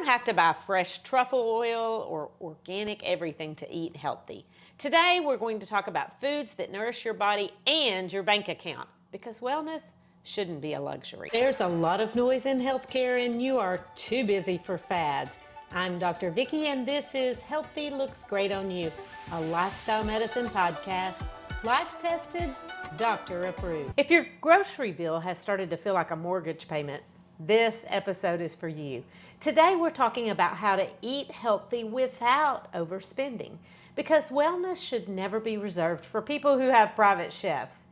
don't have to buy fresh truffle oil or organic everything to eat healthy. Today, we're going to talk about foods that nourish your body and your bank account, because wellness shouldn't be a luxury. There's a lot of noise in healthcare, and you are too busy for fads. I'm Dr. Vickie, and this is Healthy Looks Great on You, a lifestyle medicine podcast, life-tested, doctor-approved. If your grocery bill has started to feel like a mortgage payment, this episode is for you. Today we're talking about how to eat healthy without overspending, because wellness should never be reserved for people who have private chefs.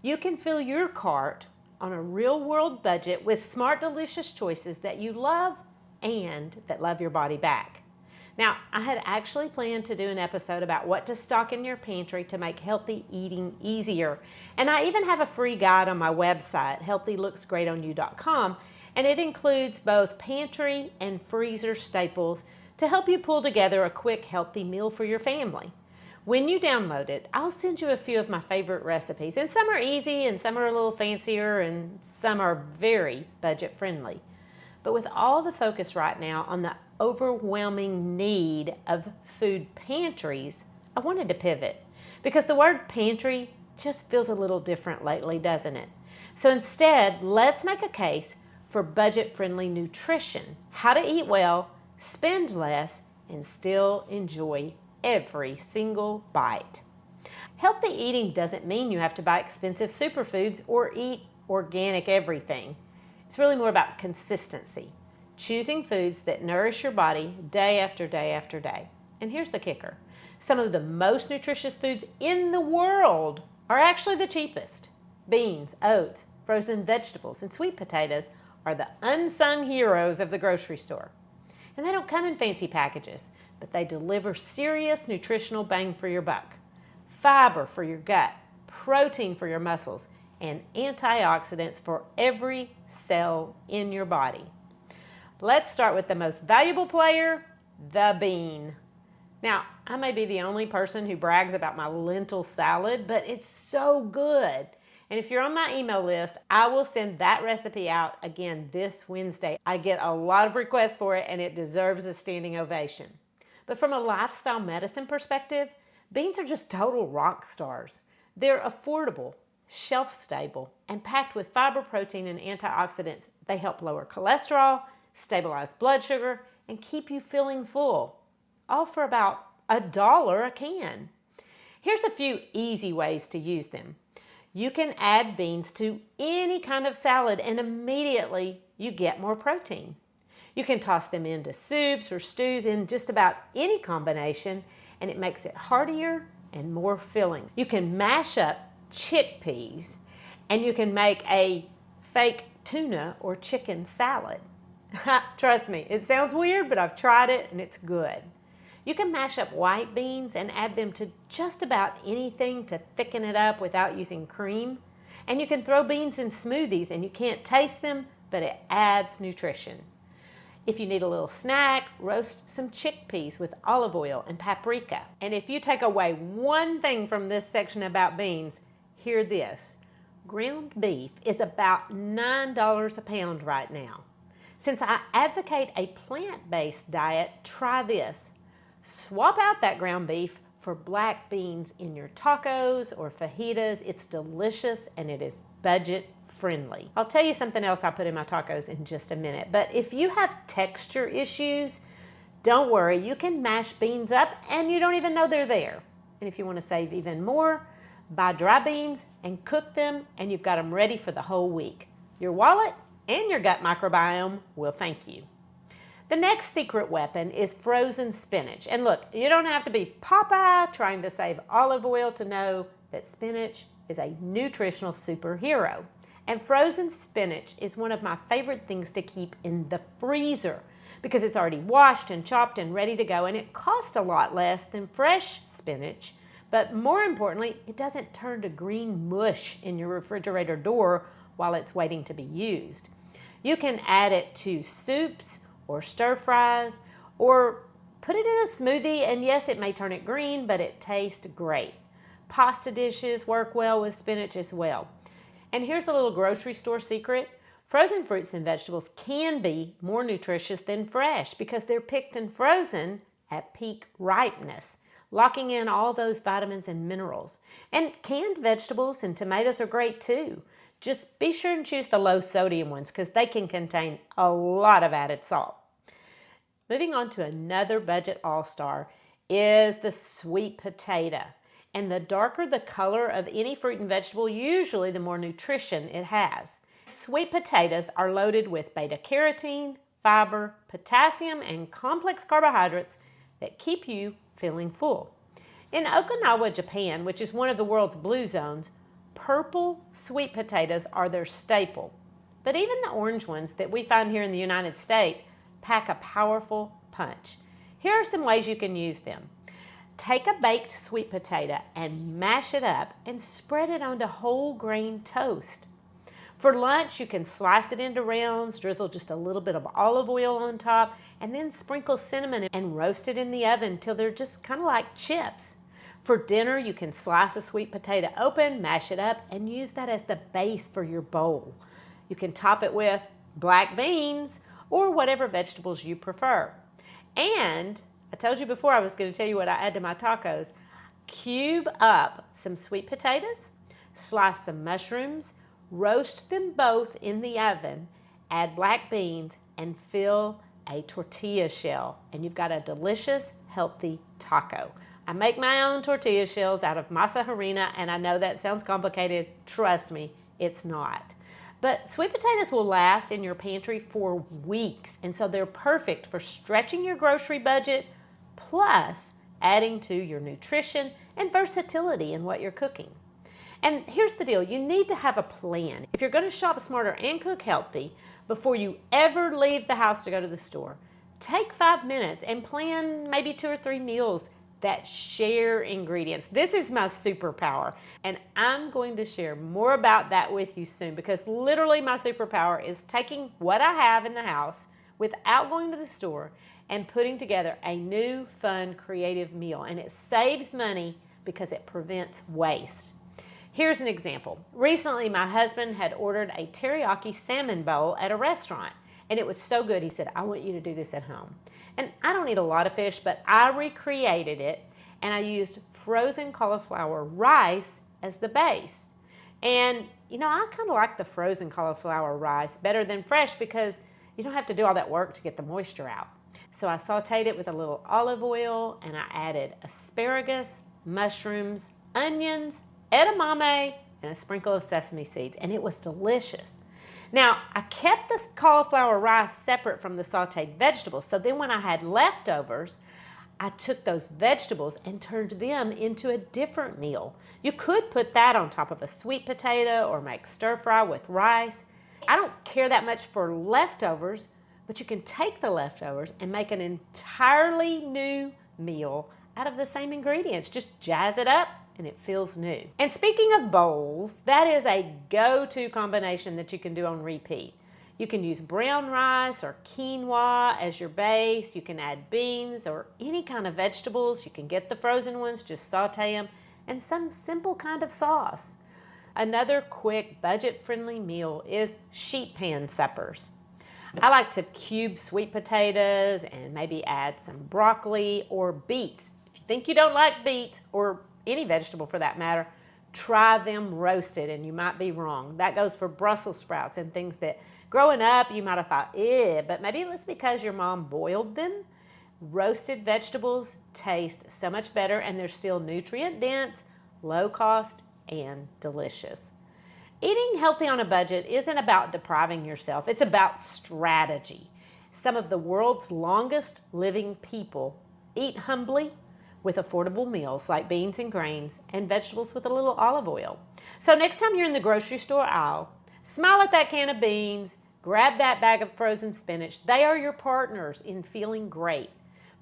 You can fill your cart on a real-world budget with smart, delicious choices that you love and that love your body back. Now, I had actually planned to do an episode about what to stock in your pantry to make healthy eating easier. And I even have a free guide on my website, healthylooksgreatonyou.com, and it includes both pantry and freezer staples to help you pull together a quick, healthy meal for your family. When you download it, I'll send you a few of my favorite recipes, and some are easy and some are a little fancier and some are very budget friendly. But with all the focus right now on the overwhelming need of food pantries, I wanted to pivot, because the word pantry just feels a little different lately, doesn't it? So instead, let's make a case for budget-friendly nutrition, how to eat well, spend less, and still enjoy every single bite. Healthy eating doesn't mean you have to buy expensive superfoods or eat organic everything. It's really more about consistency, choosing foods that nourish your body day after day after day. And here's the kicker. Some of the most nutritious foods in the world are actually the cheapest. Beans, oats, frozen vegetables, and sweet potatoes are the unsung heroes of the grocery store. And they don't come in fancy packages, but they deliver serious nutritional bang for your buck. Fiber for your gut, protein for your muscles, and antioxidants for every cell in your body. Let's start with the most valuable player, the bean. Now, I may be the only person who brags about my lentil salad, but it's so good. And if you're on my email list, I will send that recipe out again this Wednesday. I get a lot of requests for it, and it deserves a standing ovation. But from a lifestyle medicine perspective, beans are just total rock stars. They're affordable, shelf-stable, and packed with fiber, protein, and antioxidants. They help lower cholesterol, stabilize blood sugar, and keep you feeling full, all for about $1 a can. Here's a few easy ways to use them. You can add beans to any kind of salad, and immediately you get more protein. You can toss them into soups or stews in just about any combination, and it makes it heartier and more filling. You can mash up chickpeas, and you can make a fake tuna or chicken salad. Trust me, it sounds weird, but I've tried it and it's good. You can mash up white beans and add them to just about anything to thicken it up without using cream. And you can throw beans in smoothies and you can't taste them, but it adds nutrition. If you need a little snack, roast some chickpeas with olive oil and paprika. And if you take away one thing from this section about beans, hear this. Ground beef is about $9 a pound right now. Since I advocate a plant-based diet, try this. Swap out that ground beef for black beans in your tacos or fajitas. It's delicious and it is budget friendly. I'll tell you something else I put in my tacos in just a minute, but if you have texture issues, don't worry, you can mash beans up and you don't even know they're there. And if you want to save even more, buy dry beans and cook them, and you've got them ready for the whole week. Your wallet and your gut microbiome will thank you. The next secret weapon is frozen spinach. And look, you don't have to be Popeye trying to save olive oil to know that spinach is a nutritional superhero. And frozen spinach is one of my favorite things to keep in the freezer because it's already washed and chopped and ready to go, and it costs a lot less than fresh spinach. But more importantly, it doesn't turn to green mush in your refrigerator door while it's waiting to be used. You can add it to soups or stir fries, or put it in a smoothie, and yes, it may turn it green, but it tastes great. Pasta dishes work well with spinach as well. And here's a little grocery store secret. Frozen fruits and vegetables can be more nutritious than fresh because they're picked and frozen at peak ripeness, locking in all those vitamins and minerals. And canned vegetables and tomatoes are great too. Just be sure and choose the low sodium ones because they can contain a lot of added salt. Moving on to another budget all-star is the sweet potato. And the darker the color of any fruit and vegetable, usually the more nutrition it has. Sweet potatoes are loaded with beta-carotene, fiber, potassium, and complex carbohydrates that keep you feeling full. In Okinawa, Japan, which is one of the world's blue zones, purple sweet potatoes are their staple. But even the orange ones that we find here in the United States pack a powerful punch. Here are some ways you can use them. Take a baked sweet potato and mash it up and spread it onto whole grain toast. For lunch, you can slice it into rounds, drizzle just a little bit of olive oil on top, and then sprinkle cinnamon and roast it in the oven till they're just kind of like chips. For dinner, you can slice a sweet potato open, mash it up, and use that as the base for your bowl. You can top it with black beans or whatever vegetables you prefer. And I told you before I was going to tell you what I add to my tacos. Cube up some sweet potatoes, slice some mushrooms, roast them both in the oven, add black beans, and fill a tortilla shell. And you've got a delicious, healthy taco. I make my own tortilla shells out of masa harina, and I know that sounds complicated. Trust me, it's not. But sweet potatoes will last in your pantry for weeks, and so they're perfect for stretching your grocery budget, plus adding to your nutrition and versatility in what you're cooking. And here's the deal, you need to have a plan. If you're going to shop smarter and cook healthy, before you ever leave the house to go to the store, take 5 minutes and plan maybe 2 or 3 meals that share ingredients. This is my superpower, and I'm going to share more about that with you soon because literally my superpower is taking what I have in the house without going to the store and putting together a new, fun, creative meal. And it saves money because it prevents waste. Here's an example. Recently, my husband had ordered a teriyaki salmon bowl at a restaurant, and it was so good. He said, I want you to do this at home. And I don't eat a lot of fish, but I recreated it, and I used frozen cauliflower rice as the base. And, you know, I kind of like the frozen cauliflower rice better than fresh because you don't have to do all that work to get the moisture out. So I sauteed it with a little olive oil, and I added asparagus, mushrooms, onions, edamame, and a sprinkle of sesame seeds, and it was delicious. Now, I kept the cauliflower rice separate from the sauteed vegetables, so then when I had leftovers, I took those vegetables and turned them into a different meal. You could put that on top of a sweet potato or make stir fry with rice. I don't care that much for leftovers, but you can take the leftovers and make an entirely new meal out of the same ingredients. Just jazz it up and it feels new. And speaking of bowls, that is a go-to combination that you can do on repeat. You can use brown rice or quinoa as your base. You can add beans or any kind of vegetables. You can get the frozen ones, just saute them, and some simple kind of sauce. Another quick, budget-friendly meal is sheet pan suppers. I like to cube sweet potatoes and maybe add some broccoli or beets. If you think you don't like beets, or any vegetable for that matter, try them roasted, and you might be wrong. That goes for Brussels sprouts and things that growing up you might have thought, ew, but maybe it was because your mom boiled them. Roasted vegetables taste so much better, and they're still nutrient dense, low cost, and delicious. Eating healthy on a budget isn't about depriving yourself, it's about strategy. Some of the world's longest living people eat humbly with affordable meals like beans and grains and vegetables with a little olive oil. So next time you're in the grocery store aisle, smile at that can of beans, grab that bag of frozen spinach. They are your partners in feeling great.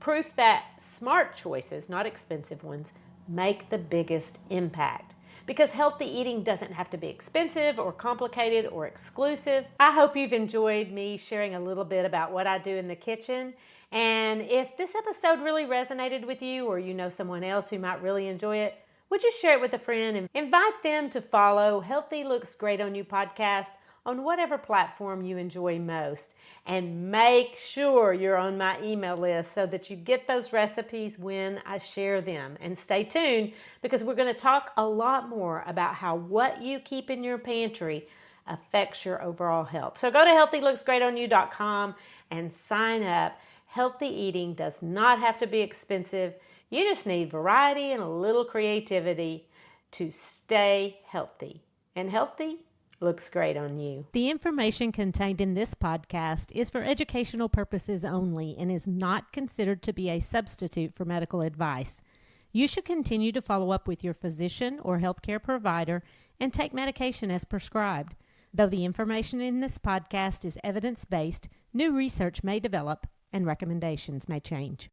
Proof that smart choices, not expensive ones, make the biggest impact. Because healthy eating doesn't have to be expensive or complicated or exclusive. I hope you've enjoyed me sharing a little bit about what I do in the kitchen. And if this episode really resonated with you, or you know someone else who might really enjoy it, would you share it with a friend and invite them to follow Healthy Looks Great on You podcast on whatever platform you enjoy most. And make sure you're on my email list so that you get those recipes when I share them. And stay tuned because we're going to talk a lot more about how what you keep in your pantry affects your overall health. So go to healthylooksgreatonyou.com and sign up. Healthy eating does not have to be expensive. You just need variety and a little creativity to stay healthy. And healthy looks great on you. The information contained in this podcast is for educational purposes only and is not considered to be a substitute for medical advice. You should continue to follow up with your physician or healthcare provider and take medication as prescribed. Though the information in this podcast is evidence-based, new research may develop and recommendations may change.